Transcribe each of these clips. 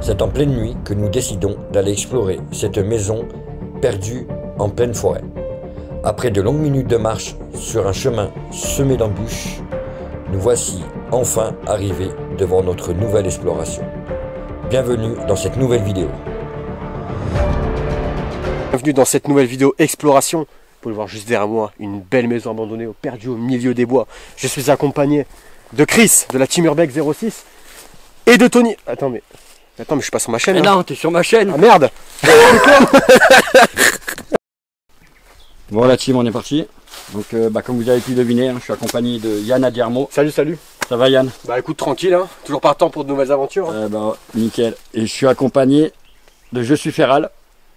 C'est en pleine nuit que nous décidons d'aller explorer cette maison perdue en pleine forêt. Après de longues minutes de marche sur un chemin semé d'embûches, nous voici enfin arrivés devant notre nouvelle exploration. Bienvenue dans cette nouvelle vidéo. Bienvenue dans cette nouvelle vidéo exploration. Vous pouvez le voir juste derrière moi, une belle maison abandonnée perdue au milieu des bois. Je suis accompagné de Chris de la Team Urbex 06 et de Tony. Attends mais je suis pas sur ma chaîne. Mais non, t'es sur ma chaîne. Ah merde. Bon la team, on est parti. Donc comme vous avez pu deviner, je suis accompagné de Yann Adiermo. Salut. Ça va Yann? Bah écoute, tranquille, hein. Toujours partant pour de nouvelles aventures. Nickel. Et je suis accompagné de Je suis Feral.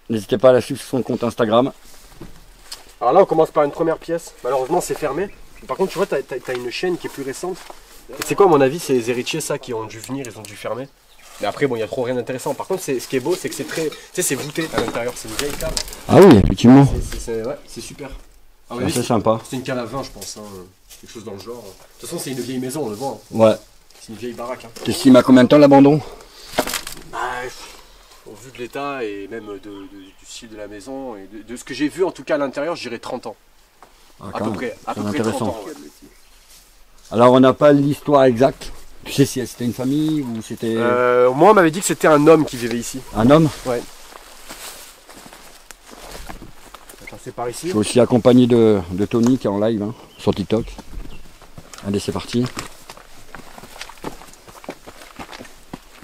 N'hésitez pas à la suivre sur son compte Instagram. Alors là on commence par une première pièce. Malheureusement c'est fermé. Par contre tu vois, t'as une chaîne qui est plus récente. C'est quoi à mon avis, c'est les héritiers ça qui ont dû venir, ils ont dû fermer. Mais après bon, il y a trop rien d'intéressant. Par contre ce qui est beau c'est que c'est très, tu sais, c'est voûté à l'intérieur, c'est une vieille cave. Ah oui, effectivement. Ouais, c'est super. Ah c'est assez sympa. C'est une cave à vin je pense, hein. Quelque chose dans le genre. De toute façon c'est une vieille maison, on le voit. Hein. Ouais. C'est une vieille baraque. Hein. T'estimes à combien de temps l'abandon? Au vu de l'état et même du style de la maison et de ce que j'ai vu en tout cas à l'intérieur, je dirais 30 ans. À peu près 30 ans. Ouais. Alors on n'a pas l'histoire exacte. Tu sais si c'était une famille ou c'était... Moi on m'avait dit que c'était un homme qui vivait ici. Un homme? Ouais. C'est par ici. Je suis aussi accompagné de Tony qui est en live hein, sur TikTok. Allez c'est parti.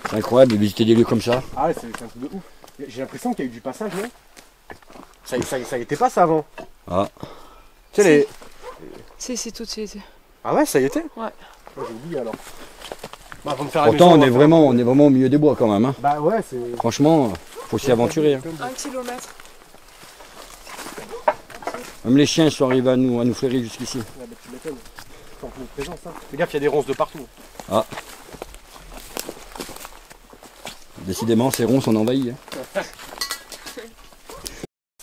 C'est incroyable de visiter des lieux comme ça. Ah ouais, c'est un truc de ouf. J'ai l'impression qu'il y a eu du passage, non? Ça y était pas ça avant. Ah. Tu sais les... C'est tout, c'est... Ah ouais, ça y était? Ouais. J'ai oublié alors. Bah, avant de faire pourtant la maison, on est vraiment au milieu des bois quand même. Hein. Bah ouais, c'est... Franchement, faut s'y aventurer. Hein. 1 kilomètre. Même les chiens sont arrivés à nous flairer jusqu'ici. Ouais, bah tu m'étonnes. C'est en pleine présence, hein. Fais gaffe, il y a des ronces de partout. Ah. Décidément, ces ronces on envahit. Hein.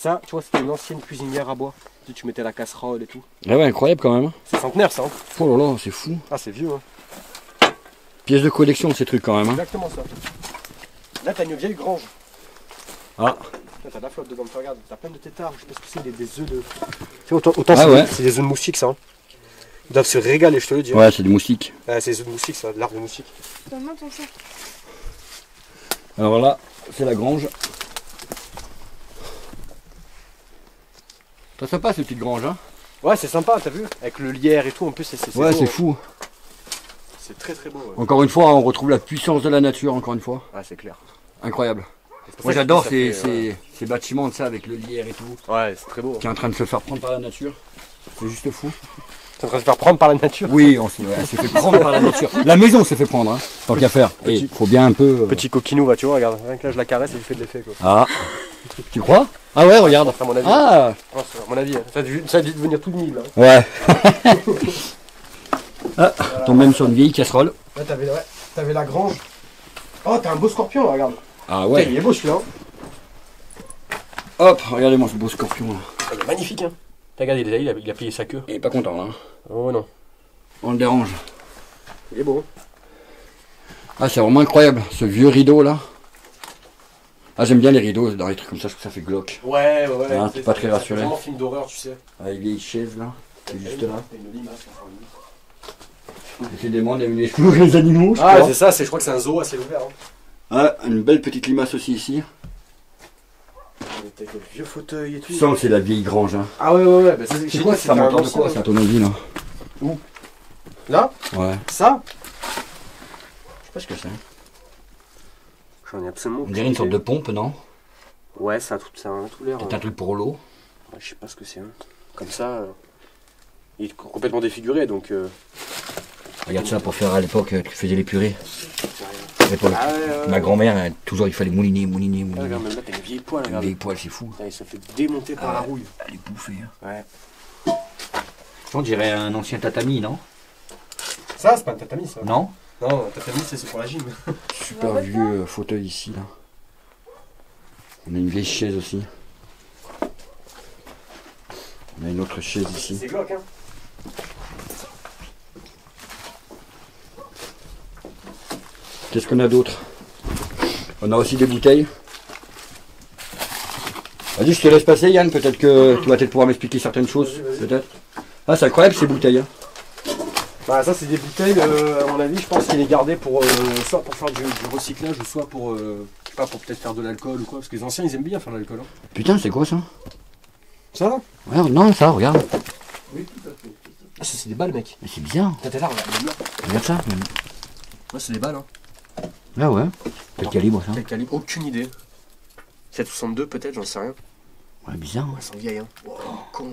Ça, tu vois, c'était une ancienne cuisinière à bois. Tu mettais la casserole et tout. Ah ouais, incroyable quand même. C'est centenaire ça. Hein. Oh là là, c'est fou. Ah, c'est vieux. Hein. Pièce de collection ces trucs quand même. Hein. Exactement ça. Là, t'as une vieille grange. Ah. Là, t'as de la flotte dedans. Tu regardes, t'as plein de têtards. Je sais pas ce que c'est, des œufs de. Tu sais, autant c'est des œufs de moustiques ça. Hein. Ils doivent se régaler, je te le dis. Ouais, c'est des moustiques. Ah, c'est des œufs de moustiques, ça, de l'arbre de moustiques. Donne-moi ton sac. Alors là, c'est la grange. C'est sympa ces petites granges. Hein. Ouais, c'est sympa, t'as vu? Avec le lierre et tout, en plus, c'est ouais, beau, c'est fou. C'est très très beau. Ouais. Encore une fois, on retrouve la puissance de la nature, encore une fois. Ouais, c'est clair. Incroyable. Moi j'adore ces bâtiments de ça avec le lierre et tout. Ouais, c'est très beau. Qui est en train de se faire prendre par la nature. C'est juste fou. T'es en train de se faire prendre par la nature? Oui, on s'est fait prendre par la nature. La maison s'est fait prendre, hein, tant qu'à faire. Et il faut bien un peu... Petit coquinou, bah tu vois, regarde, rien que là je la caresse et il fait de l'effet quoi. Ah, tu crois? Ah ouais, regarde. À mon avis. Ah, à mon avis, ça a dû devenir tout nul. Hein. Ouais. Ah, tombe même sur une vieille casserole. Là t'avais la grange. Oh, t'as un beau scorpion, regarde. Ah ouais. Putain, il est beau celui-là. Hop, regardez-moi ce beau scorpion là. Il est magnifique hein. Regarde, il a plié sa queue. Il est pas content là. Hein. Oh non. On le dérange. Il est beau. Ah, c'est vraiment incroyable, ce vieux rideau là. Ah, j'aime bien les rideaux dans les trucs comme ça, je trouve que ça fait glauque. Ouais. Hein, t'es pas très rassuré. C'est vraiment film d'horreur, tu sais. Ah, les vieilles chaises là, c'est juste là. T'as une limace. Décidément, on aime explorer les animaux, je crois. crois. C'est ça, je crois que c'est un zoo assez ouvert. Hein. Ah, une belle petite limace aussi ici. Avec le vieux fauteuil et tout. Tu sens que c'est la vieille grange. Hein. Ah ouais. Bah, c'est quoi ça m'entend de quoi, c'est à ton avis là? Où? Là? Ouais. Ça? Je sais pas ce que c'est. J'en ai absolument On dirait une sorte de pompe, non? Ouais, ça a tout l'air. C'est un truc pour l'eau. Ouais, je sais pas ce que c'est. Hein. Comme ça, il est complètement défiguré donc. Regarde ça pour faire à l'époque, tu faisais les purées. Ma grand-mère, toujours il fallait mouliner. Ah, regarde, même là t'as une vieille poêle. Une vieille poêle, c'est fou. Ça fait démonter par la rouille. Elle est bouffée. Hein. Ouais. On dirait un ancien tatami, non? Ça, c'est pas un tatami ça. Non? Non, un tatami c'est pour la gym. Super vieux fauteuil ici là. On a une vieille chaise aussi. On a une autre chaise ici. C'est glauque hein. Qu'est-ce qu'on a d'autre? On a aussi des bouteilles. Vas-y, je te laisse passer, Yann. Peut-être que tu vas peut-être pouvoir m'expliquer certaines choses. Peut-être. Ah, c'est incroyable ces bouteilles. Hein. Bah, ça, c'est des bouteilles, à mon avis, je pense qu'il est gardé pour soit pour faire du recyclage, ou soit pour, je sais pas, pour peut-être faire de l'alcool ou quoi. Parce que les anciens, ils aiment bien faire de l'alcool. Hein. Putain, c'est quoi ça? Ça là? Ouais, non, ça, regarde. Oui, tout à fait. Ah, ça, c'est des balles, mec. Mais c'est bizarre. T'es là, regarde. Regarde ça. Ouais, c'est des balles. Hein. Ah ouais. Quel calibre ça? Quel calibre? Aucune idée. 7,62 peut-être, j'en sais rien. Ouais, bizarre. Elles sont vieilles, hein. Oh, con.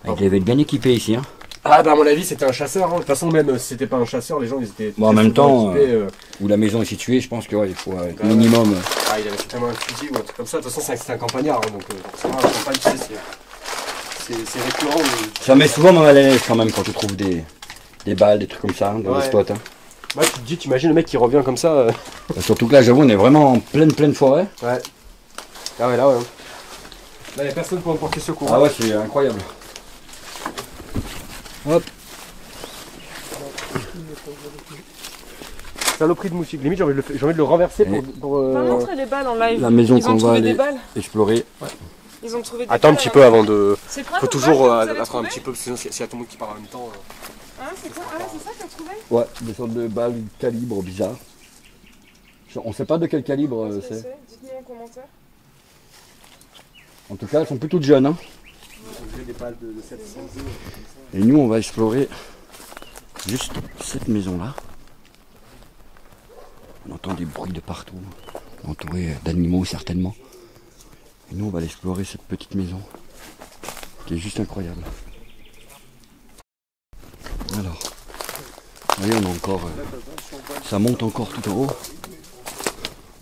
Ah, il devait être bien équipé ici. Hein. Ah, bah, à mon avis, c'était un chasseur. Hein. De toute façon, même si c'était pas un chasseur, les gens, ils étaient. Bon, en même temps, équipés, où la maison est située, je pense qu'il faut un minimum. Ah, il avait certainement un fusil ou un truc comme ça. De toute façon, c'était un campagnard. Hein, donc, forcément, la campagne, tu sais, c'est récurrent. Ça met souvent mal à l'aise quand même quand tu trouves des balles, des trucs comme ça hein, dans les spots. Hein. Ouais, tu te dis, t'imagines le mec qui revient comme ça. Surtout que là, j'avoue, on est vraiment en pleine forêt. Ouais. Ah ouais, là, ouais. Là, il n'y a personne pour me porter secours. Ah ouais, c'est incroyable. Hop. Saloperie de moustique. Limite, j'ai envie de le renverser pour On va montrer les balles en live. La maison qu'on va aller explorer. Ouais. Ils ont trouvé des Attends un balles petit peu avant de. C'est quoi? Faut toujours attendre un petit peu, parce que sinon, s'il y a tout le monde qui parle en même temps. Hein, c'est quoi? Ah, c'est ça que t'as trouvé? Ouais, des sortes de balles de calibre bizarre. On sait pas de quel calibre c'est. Dites-nous en commentaire. En tout cas, elles sont plus toutes jeunes. Hein. Des balles de 700 euros. Et nous, on va explorer juste cette maison-là. On entend des bruits de partout, entouré d'animaux certainement. Et nous, on va aller explorer cette petite maison, qui est juste incroyable. Alors, vous voyez, on a encore, ça monte encore tout en haut.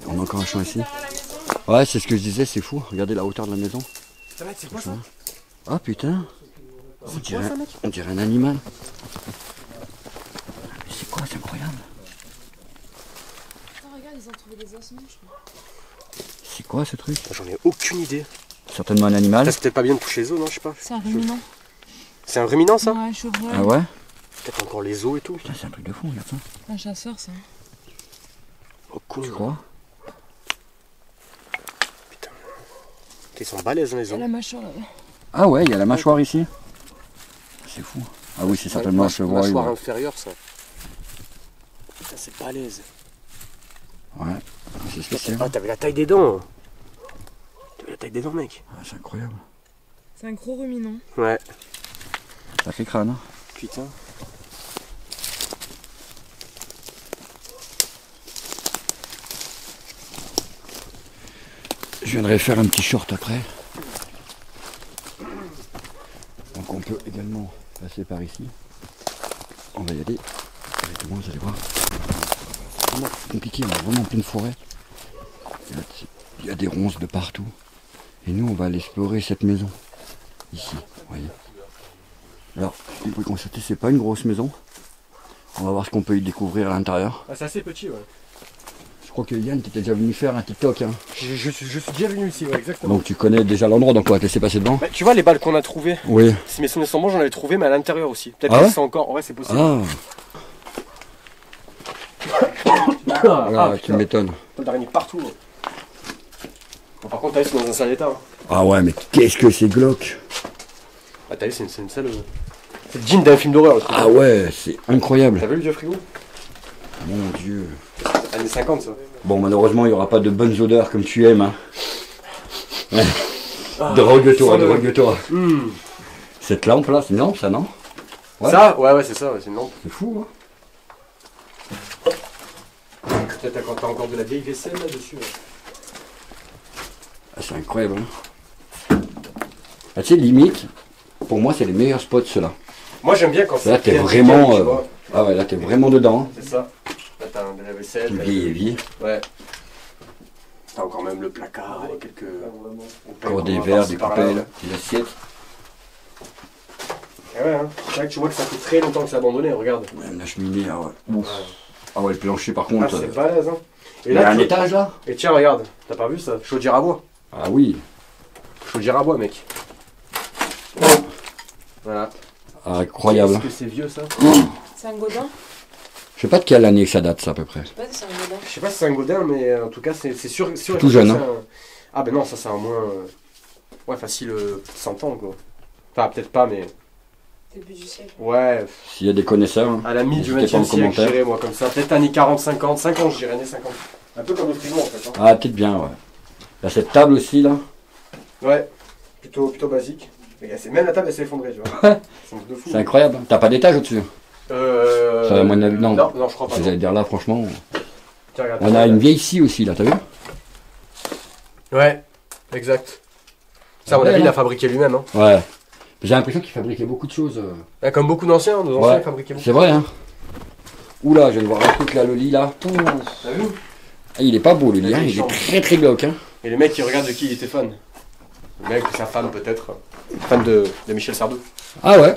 On a encore un champ ici. Ouais, c'est ce que je disais, c'est fou. Regardez la hauteur de la maison. C'est quoi ça? Ah putain, on dirait un animal. C'est quoi, c'est incroyable. Regarde, ils ont trouvé des ossements, je crois. C'est quoi ce truc? J'en ai aucune idée. Certainement un animal. C'est peut-être pas bien de toucher les os, non? Je sais pas. C'est un ruminant. C'est un ruminant ça? Ouais, chevreuil. Ah ouais? Peut-être encore les os et tout. Putain, c'est un truc de fou, regarde ça. Un chasseur, ça. Oh cool. Tu crois? Putain. Ils sont balèzes hein, les Il y a os. la mâchoire là. Ah ouais, il y a la mâchoire ici. C'est fou. Ah oui, c'est certainement un chevreuil. Mâchoire Ouais. inférieure ça. Putain, c'est balèze. Ouais, c'est spécial. Ah, t'avais la taille des dents. T'avais la taille des dents, mec. Ah, c'est incroyable. C'est un gros ruminant. Ouais. Sacré crâne. Hein. Putain. Je viendrai faire un petit short après. Donc on peut également passer par ici. On va y aller directement, vous allez voir. C'est vraiment compliqué, on est vraiment en pleine forêt. Il y a des ronces de partout. Et nous on va aller explorer cette maison. Ici, vous voyez. Alors, vous pouvez constater, c'est pas une grosse maison. On va voir ce qu'on peut y découvrir à l'intérieur. Ah, c'est assez petit, ouais. Je crois que Yann, tu étais déjà venu faire un TikTok. Hein. Je suis déjà venu ici, ouais, exactement. Donc tu connais déjà l'endroit, donc on va te laisser passer devant. Bah, tu vois les balles qu'on a trouvées. Oui. Si mes souvenirs sont bons, j'en avais trouvé, mais à l'intérieur aussi. Peut-être Ah que ouais c'est encore. Ouais, c'est possible. Ah, Ah, tu putain. m'étonnes. T'as d'araignées partout. Hein. Bon, par contre, t'as vu, c'est dans un sale état. Hein. Ah ouais, mais qu'est-ce que c'est glauque. Ah, t'as vu, c'est une sale. C'est le jean d'un film d'horreur. le truc. Ah ouais, c'est incroyable. T'as vu le vieux frigo? Mon Dieu. Années 50, ça. Bon, malheureusement, il n'y aura pas de bonnes odeurs comme tu aimes. Hein. Drogue-toi, drogue-toi. Cette lampe là, c'est une lampe ça, non? Ouais. Ça? Ouais, c'est ça, ouais, c'est une lampe. C'est fou, hein. Peut-être quand t'as encore de la vieille vaisselle là-dessus. Ouais. Ah, c'est incroyable. Hein. Ah, tu sais, limite, pour moi, c'est les meilleurs spots ceux-là. Moi, j'aime bien quand c'est. Là, t'es bien vraiment. nickel, tu vois. Ah ouais, là, t'es vraiment dedans. C'est ça. Là, t'as de la vaisselle. Tout t'as vieilli et vie. Ouais. T'as encore même le placard avec quelques. Encore des verres, des poubelles, des assiettes. Et ouais, hein. C'est vrai que tu vois que ça fait très longtemps que c'est abandonné, regarde. Même la cheminée, ah ouais. Ouf. Ah ouais, le plancher par contre. Ah, c'est balèze, hein. Et Il y a un tu- étage là? Et tiens, regarde, t'as pas vu ça? Chaudière à bois. Ah oui. Chaudière à bois, mec. Voilà. Ah, incroyable. Est-ce que c'est vieux ça? C'est un godin. Je sais pas de quelle année que ça date, ça, à peu près. Je sais pas si c'est un modèle. Je sais pas si c'est un Godin, mais en tout cas, c'est sûr. Tout jeune, c'est hein. Ah, ben non, ça, c'est un moins. Ouais, facile 100 ans, quoi. Enfin, peut-être pas, mais. Début du siècle. Ouais, S'il y a des connaisseurs, hein. à la mi du N'hésitez pas 20 en e siècle, je commentaire. dirais, moi, comme ça. Peut-être années 40, 50, 50, je dirais années 50. Un peu comme le frigo, en fait. Hein. Ah, peut-être bien, ouais. Là, cette table aussi, là. Ouais, plutôt basique. Mais même la table, elle s'est effondrée, tu vois. Ouais. C'est un truc de fou. C'est incroyable. T'as pas d'étage au-dessus? Ça, à mon avis, non. Non, je crois pas. J'allais dire là, franchement. Tiens, regarde, On a une vieille scie aussi, là, t'as vu? Ouais, exact. Ça, à mon Ouais, avis, il là. a fabriqué lui-même. Hein. Ouais. J'ai l'impression qu'il fabriquait beaucoup de choses. Ouais, comme beaucoup d'anciens, nos anciens Ouais. ils fabriquaient beaucoup. C'est vrai, hein. Oula, je viens de voir un truc là, le lit là. T'as vu? Ah, il est pas beau le lit, Il a hein. des Il est chambres. très très glauque, hein. Et le mec, il regarde de qui il était fan. Le mec, sa femme peut-être. Fan de Michel Sardou. Ah ouais.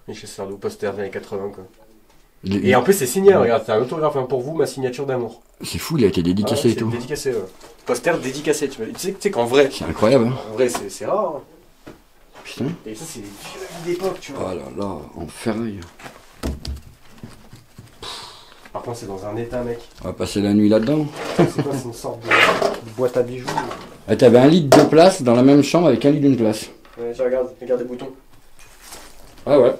Michel Sardou, poster des années 80, quoi. Il- Et en plus, c'est signé, regarde, c'est un autographe, hein, pour vous, ma signature d'amour. C'est fou, il a été dédicacé Ah ouais, et tout. c'est dédicacé, ouais. Poster dédicacé, tu vois. Tu sais qu'en vrai, C'est incroyable, hein. c'est rare. Hein. Putain. Et ça, c'est les vieux d'époque, tu Oh vois. là là, en ferraille. Par contre, c'est dans un état, mec. On va passer la nuit là-dedans. C'est quoi, c'est une sorte de boîte à bijoux. Ah, t'avais un lit de 2 places dans la même chambre avec un lit d'une place. Ouais, tu regarde les boutons. Ah ouais.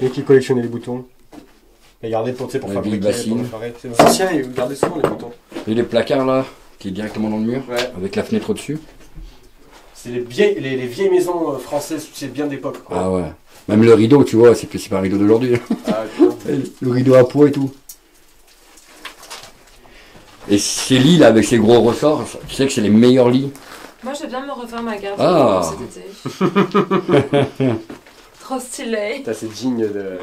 Et qui collectionnait les boutons. Et gardait pour, tu sais, pour La fabriquer, vieille bassine. pour réparer. Tu sais, les anciens, ils gardaient souvent les boutons. Et les placards là, qui est directement dans le mur, Ouais. avec la fenêtre au-dessus. C'est les vieilles maisons françaises, c'est bien d'époque, quoi. Ah ouais. Même le rideau, tu vois, c'est pas un rideau d'aujourd'hui. Ah, putain. Le rideau à peau et tout. Et ces lits là avec ces gros ressorts, tu sais que c'est les meilleurs lits. Moi, je vais bien me refaire ma garde Ah. cet été. Trop stylé. Putain, c'est digne de.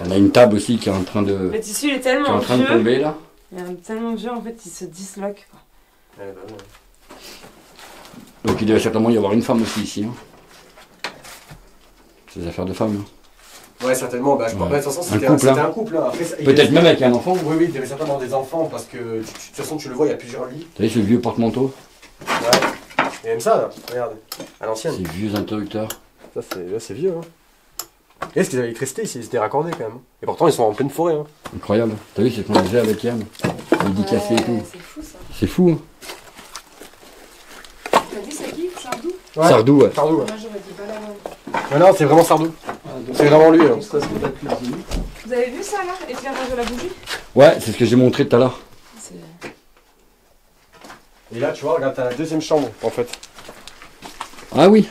On a une table aussi qui est en train de, Le tissu, il est qui est en tellement train de vieux. tomber là. Il est tellement vieux, en fait, il se disloque. Quoi. Ouais, bah, ouais. Donc il devait certainement y avoir une femme aussi ici. Hein. C'est des affaires de femmes. Hein. Ouais, certainement. Bah, je Ouais. pense, de toute façon, Un c'était couple, c'était hein. un couple. Hein. Après, Peut-être même avec un enfant. Oui, oui, il devait certainement des enfants parce que de toute façon, tu le vois, il y a plusieurs lits. T'as vu ce vieux porte-manteau? Ouais. Et même ça, là, regarde, à l'ancienne. Ces vieux interrupteurs. Ça, c'est vieux. Hein. Et est-ce qu'ils avaient l'électricité ici? Ils étaient raccordés quand même. Et pourtant, ils sont en pleine forêt. Hein. Incroyable. T'as vu, c'est ce qu'on disait avec Yann. Dédicacé et tout. C'est fou, ça. C'est fou. Hein. T'as dit, c'est qui? Sardou? Sardou, ouais. Sardou, ouais. Moi, j'aurais dit pas la même. Non, non, c'est vraiment Sardou. C'est vraiment lui. Hein. Vous avez vu ça, là? Éclairage de la bougie? Ouais, c'est ce que j'ai montré tout à l'heure. C'est... Et là, tu vois, regarde, t'as la deuxième chambre, en fait. Ah oui.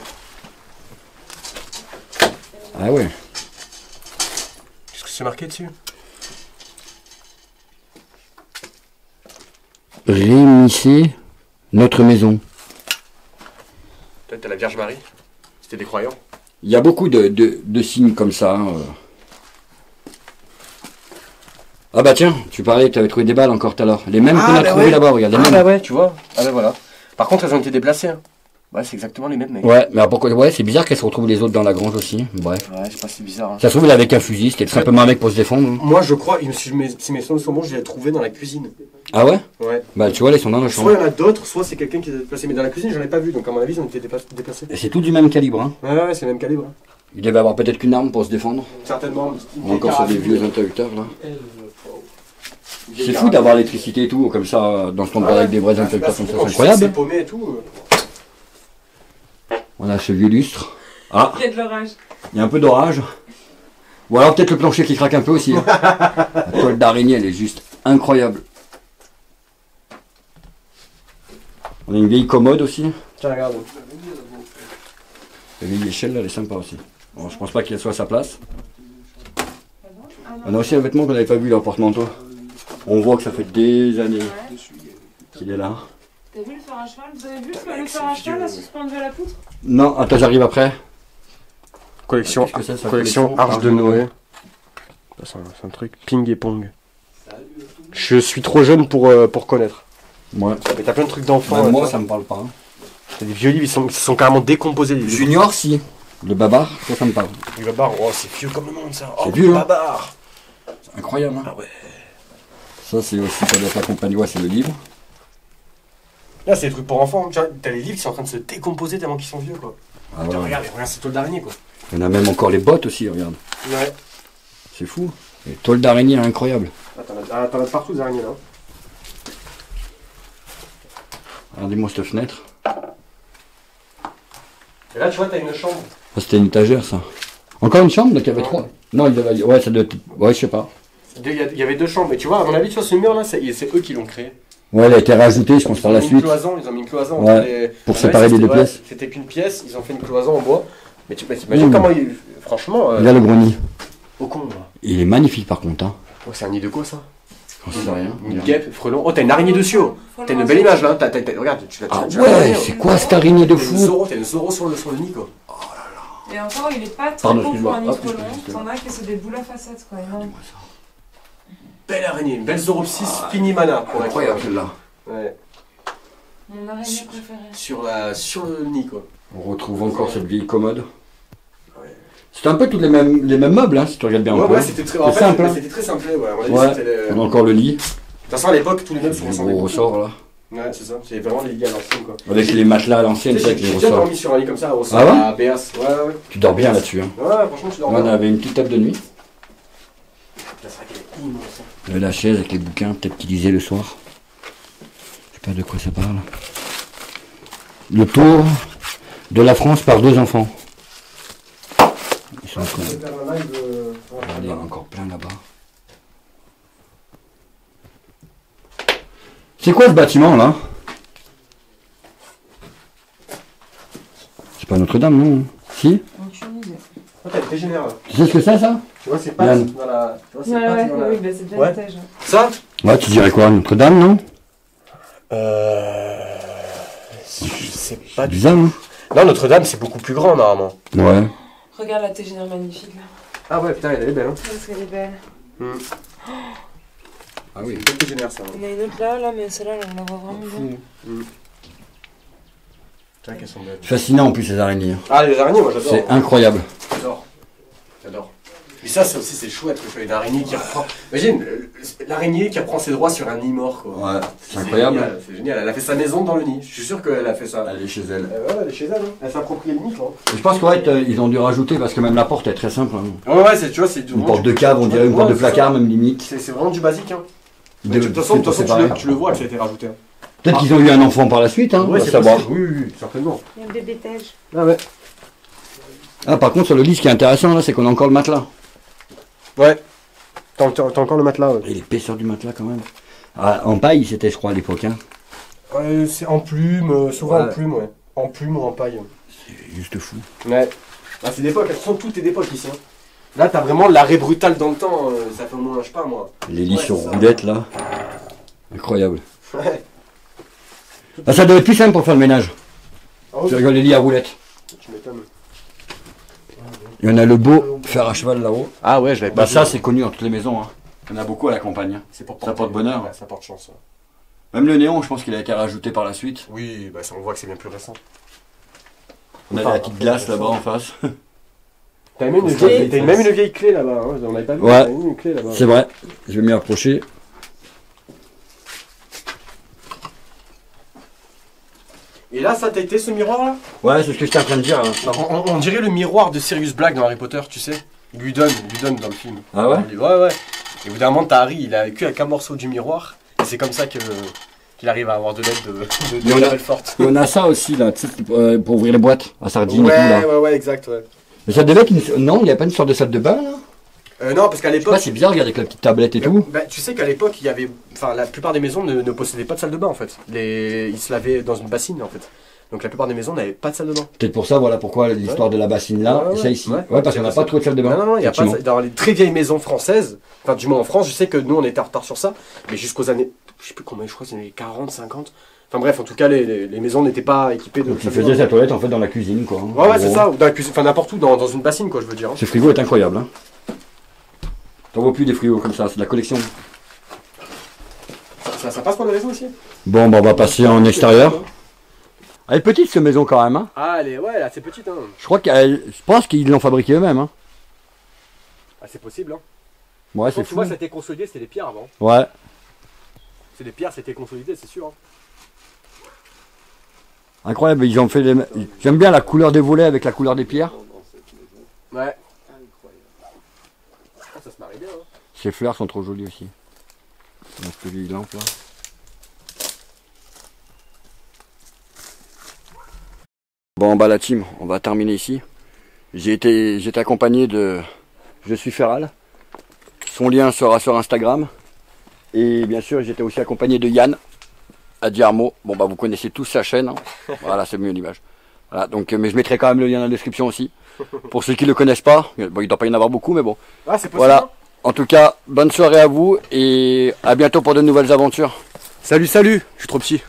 Ah ouais. Qu'est-ce que c'est marqué dessus? Réunissez notre maison. Peut-être t'as la Vierge Marie. C'était des croyants. Il y a beaucoup de signes comme ça. Hein. Ah bah tiens, tu parlais que tu avais trouvé des balles encore tout à l'heure. Les mêmes qu'on a trouvées là-bas, regarde, les Ah mêmes. bah ouais, tu vois. Ah bah voilà. Par contre, elles ont été déplacées. Hein. Ouais, c'est exactement les mêmes, mec. Ouais, mais alors pourquoi? Ouais, c'est bizarre qu'elles se retrouvent les autres dans la grange aussi. Bref. Ouais, je sais pas, c'est bizarre. Hein. Ça se trouve, il est avec un fusil, c'était tout simplement un mec pour se défendre. Moi, je crois, si mes souvenirs sont bons, je l'ai trouvé dans la cuisine. Ah ouais? Ouais. Bah tu vois, là, ils sont dans la Soit il chambre. y en a d'autres, soit c'est quelqu'un qui les a déplacés. Mais dans la cuisine, j'en ai pas vu, donc à mon avis, ils ont été déplacés. Et c'est tout du même calibre. Hein. Ouais, c'est le même calibre. Hein. Il devait avoir peut-être qu'une arme pour se défendre. Certainement. On est encore sur des vieux interrupteurs là. C'est fou d'avoir l'électricité et tout, comme ça, dans ce endroit avec des vrais interrupteurs comme ça, c'est C'est incroyable. paumé et tout. On a ce vieux lustre. Ah, Il y a de l'orage. il y a un peu d'orage. Ou alors peut-être le plancher qui craque un peu aussi. Hein. La toile d'araignée, elle est juste incroyable. On a une vieille commode aussi. Tiens, regarde. La vieille échelle là, elle est sympa aussi. Bon, je pense pas qu'elle soit à sa place. On a aussi un vêtement qu'on n'avait pas vu là, en porte-manteau. On voit que ça fait des années qu'il est là. T'as vu le fer à cheval? Vous avez vu le fer à cheval là, suspendu à la poutre? Non, attends, j'arrive après. Collection, Qu'est-ce que c'est, ça, collection Arche de Noé. C'est un truc ping et pong. Je suis trop jeune pour connaître. Ouais. Mais t'as plein de trucs d'enfants. Bah, là, moi, toi. ça me parle pas. Hein. T'as des vieux livres, ils sont carrément décomposés. Les livres. Junior, si. Le babar, ça me parle. Le Babar, oh, c'est vieux comme le monde ça. Oh, C'est vieux, le hein. Babar. C'est incroyable. Hein. Ah ouais. Ça, c'est aussi, ça doit être la compagnie. Ouais, c'est le livre. Là, c'est des trucs pour enfants. Tu vois, t'as les livres qui sont en train de se décomposer tellement qu'ils sont vieux, quoi. Ah, Putain, ouais. regarde cette toile d'araignée, quoi. Il y en a même encore les bottes aussi, regarde. Ouais. C'est fou. Les tôles d'araignée incroyables. Ah, t'en as partout des araignées là. Regardez-moi cette fenêtre. Et là, tu vois, t'as une chambre. Ah, c'était une étagère, ça. Encore une chambre, donc il y avait 3. Non, il devait... Ouais, ça doit être... Ouais, je sais pas. Il y avait 2 chambres. Mais tu vois, à mon avis, tu vois, ce mur là, c'est eux qui l'ont créé. Ouais, elle a été rajoutée, je pense, par la suite. Ils ont mis une cloison Ouais, entre les... pour séparer les deux pièces. C'était qu'une pièce, ils ont fait une cloison en bois. Mais tu imagines comment il... Franchement... Là, le gros nid. Au con, là. Il est magnifique, par contre. Hein. Oh, c'est un nid de quoi, ça? J'en sais rien. Une guêpe, frelon. Oh, t'as une araignée dessus, oh. T'as une belle image, là. Regarde, tu l'as... Ah ouais, c'est quoi cette araignée de fou? T'as une Zoro sur le nid, quoi. Et encore, il est pas très Pardon, beau pour un nid excuse-moi. trop Hop, long. excuse-moi. T'en as qui c'est des boules à facettes, quoi. énorme. Belle araignée, une belle Zoropsis Finimana pour la Incroyable, celle-là. Ouais. Mon araignée préférée. Sur le nid, quoi. On retrouve encore cette vieille commode. Ouais. C'était un peu tous les mêmes meubles, hein, si tu regardes bien. Ouais, c'était très en fait, simple. Hein. C'était très simple, ouais. À mon avis, Ouais, c'était on a encore le lit. De toute façon, à l'époque, tous les meubles sont Le ressemblés. gros ressort, là. Ouais, c'est ça. C'est vraiment les lits à l'ancienne, quoi. Avec les matelas à l'ancienne, Tu c'est sais, avec j'ai les déjà ressorts. dormi sur un lit comme ça, au sol, Ah ouais à BS. Ouais. Tu dors bien là-dessus. Hein. Ouais, franchement, tu dors Là, on bien. avait une petite table de nuit. C'est vrai qu'elle est immense. Hein. La chaise avec les bouquins, peut-être qu'il lisait le soir. Je sais pas de quoi ça parle. Le tour de la France par 2 enfants. Ils sont On encore... peut faire un live. Regardez, il y en a encore plein là-bas. C'est quoi ce bâtiment là? C'est pas Notre-Dame, non? Si? Aucune idée. Oh, t'as été généreux. Tu sais ce que c'est ça? Tu vois, c'est pas Yann. dans la. Tu vois, c'est Ouais, pas ouais, dans la. oui, bah c'est bien Ouais. le tège. Ça Ouais, tu dirais quoi? Notre-Dame, non? Je sais pas C'est bizarre, non? Non, Notre-Dame, c'est beaucoup plus grand, normalement. Ouais. Regarde la tégénère magnifique là. Ah ouais, putain, elle est belle, hein. Parce qu'elle est belle. Ah oui. C'est très génère, ça. Il y en a une autre là, mais celle-là, on la voit vraiment bien. C'est vrai qu'elles sont belles. Fascinant en plus ces araignées. Ah, les araignées, moi j'adore. C'est incroyable. J'adore. J'adore. Mais ça aussi, c'est chouette que tu as une araignée qui reprend. Imagine, l'araignée qui reprend ses droits sur un nid mort, quoi. Ouais, c'est incroyable. Génial, c'est génial. Elle a fait sa maison dans le nid. Je suis sûr qu'elle a fait ça. Elle est chez elle. Ouais, elle est chez elle. Hein. Elle s'est appropriée le nid, quoi. Je pense qu'en fait, ils ont dû rajouter parce que même la porte est très simple. Hein. Ouais, tu vois, c'est du. Une porte de cave, on dirait une porte de placard, même limite. C'est vraiment du basique, hein. De De toute façon, séparer. tu le vois que ça a été rajouté. Hein. Peut-être qu'ils ont eu un enfant par la suite, hein, on Ouais, va c'est savoir. possible. Oui, certainement. Il y a un bébé tège. Ah ouais. Ah, par contre, sur le lit, ce qui est intéressant là, c'est qu'on a encore le matelas. Ouais. T'as encore le matelas, ouais. Et l'épaisseur du matelas quand même. Ah, en paille, c'était, je crois, à l'époque. Hein. C'est en plume, souvent Ouais. en plume, ouais. En plume ou en paille. C'est juste fou. Ouais. Ah, c'est d'époque, elles sont toutes d'époque ici. Hein. Là, t'as vraiment l'arrêt brutal dans le temps, ça fait au moins, je sais pas moi. Les lits Ouais, sur c'est ça. roulettes là. Incroyable. Ouais. Ah, ça doit être plus simple pour faire le ménage. Ah oui, Tu regardes les lits à roulettes. tu m'étonnes. Il y en a le beau fer à cheval là-haut. Ah ouais, je l'avais Bah, ça, c'est connu dans toutes les maisons. Hein. Il y en a beaucoup à la campagne. Hein. c'est pour ça porte bonheur. Ouais, ça porte chance. Ouais. Même le néon, je pense qu'il a été rajouté par la suite. Oui, bah ça, on voit que c'est bien plus récent. On a la petite glace là-bas en face. T'as même une vieille, même une vieille clé là-bas, hein. On avait pas vu, Ouais. t'as une clé là-bas. C'est vrai. Je vais m'y approcher. Et là, ça t'a été ce miroir là Ouais, c'est ce que j'étais en train de dire. Hein. on dirait le miroir de Sirius Black dans Harry Potter, tu sais. Il lui donne dans le film. Ah ouais? Ouais. Et au bout d'un moment, t'as Harry, il a que avec un morceau du miroir. Et c'est comme ça qu'il arrive à avoir de l'aide Mais on a- level forte. Et on a ça aussi là, tu sais, pour ouvrir les boîtes à sardines et tout là. Ouais, exact, ouais. Mais ça devait être une... Non, il n'y a pas une sorte de salle de bain là? Non, parce qu'à Je sais l'époque. pas, c'est bizarre, regarde avec la petite tablette et tout. Bah, tu sais qu'à l'époque, il y avait. Enfin, la plupart des maisons ne possédaient pas de salle de bain en fait. Ils se lavaient dans une bassine en fait. Donc la plupart des maisons n'avaient pas de salle de bain. Peut-être pour ça, voilà pourquoi l'histoire de la bassine là, Ouais, et ça ouais. ici. Ouais. Ouais, parce qu'on n'a pas trop de salle de bain. Non, il n'y a pas. effectivement. Dans les très vieilles maisons françaises, enfin, du moins en France, je sais que nous on était en retard sur ça, mais jusqu'aux années. Je sais plus combien, je crois, c'est les années 40, 50. Enfin bref, en tout cas, les maisons n'étaient pas équipées de. Donc il salle de faisait bain. sa toilette en fait dans la cuisine quoi. Ouais, En c'est gros. ça, ou dans la cuisine, enfin n'importe où, dans une bassine quoi, je veux dire. Hein. Ce frigo est incroyable. Hein. T'en vois plus des frigos comme ça, c'est de la collection. Ça passe pour la maison aussi. Bon, bah on va passer en extérieur. Elle est petite cette maison quand même. Hein. Ah, elle est assez petite, hein. Je pense qu'ils l'ont fabriquée eux-mêmes. Hein. Ah, c'est possible, hein. Ouais, Quand c'est tu fou. vois, ça a été consolidé, c'était des pierres avant. Ouais. C'est des pierres, c'était consolidé, c'est sûr. Hein. Incroyable, ils ont fait les... J'aime bien la couleur des volets avec la couleur des pierres. Ouais. Ah, ça se se marie bien. Hein. Ces fleurs sont trop jolies aussi. Donc je lui lampe là. Bon bah la team, on va terminer ici. J'ai été accompagné de Je suis Feral. Son lien sera sur Instagram. Et bien sûr j'étais aussi accompagné de Yann à Diarmo. Bon bah vous connaissez tous sa chaîne. Hein. Voilà, c'est mieux l'image. Voilà, donc, mais je mettrai quand même le lien dans la description aussi. Pour ceux qui ne le connaissent pas, bon, il ne doit pas y en avoir beaucoup, mais bon. Ah, c'est possible. Voilà. En tout cas, bonne soirée à vous et à bientôt pour de nouvelles aventures. Salut, salut. Je suis trop petit.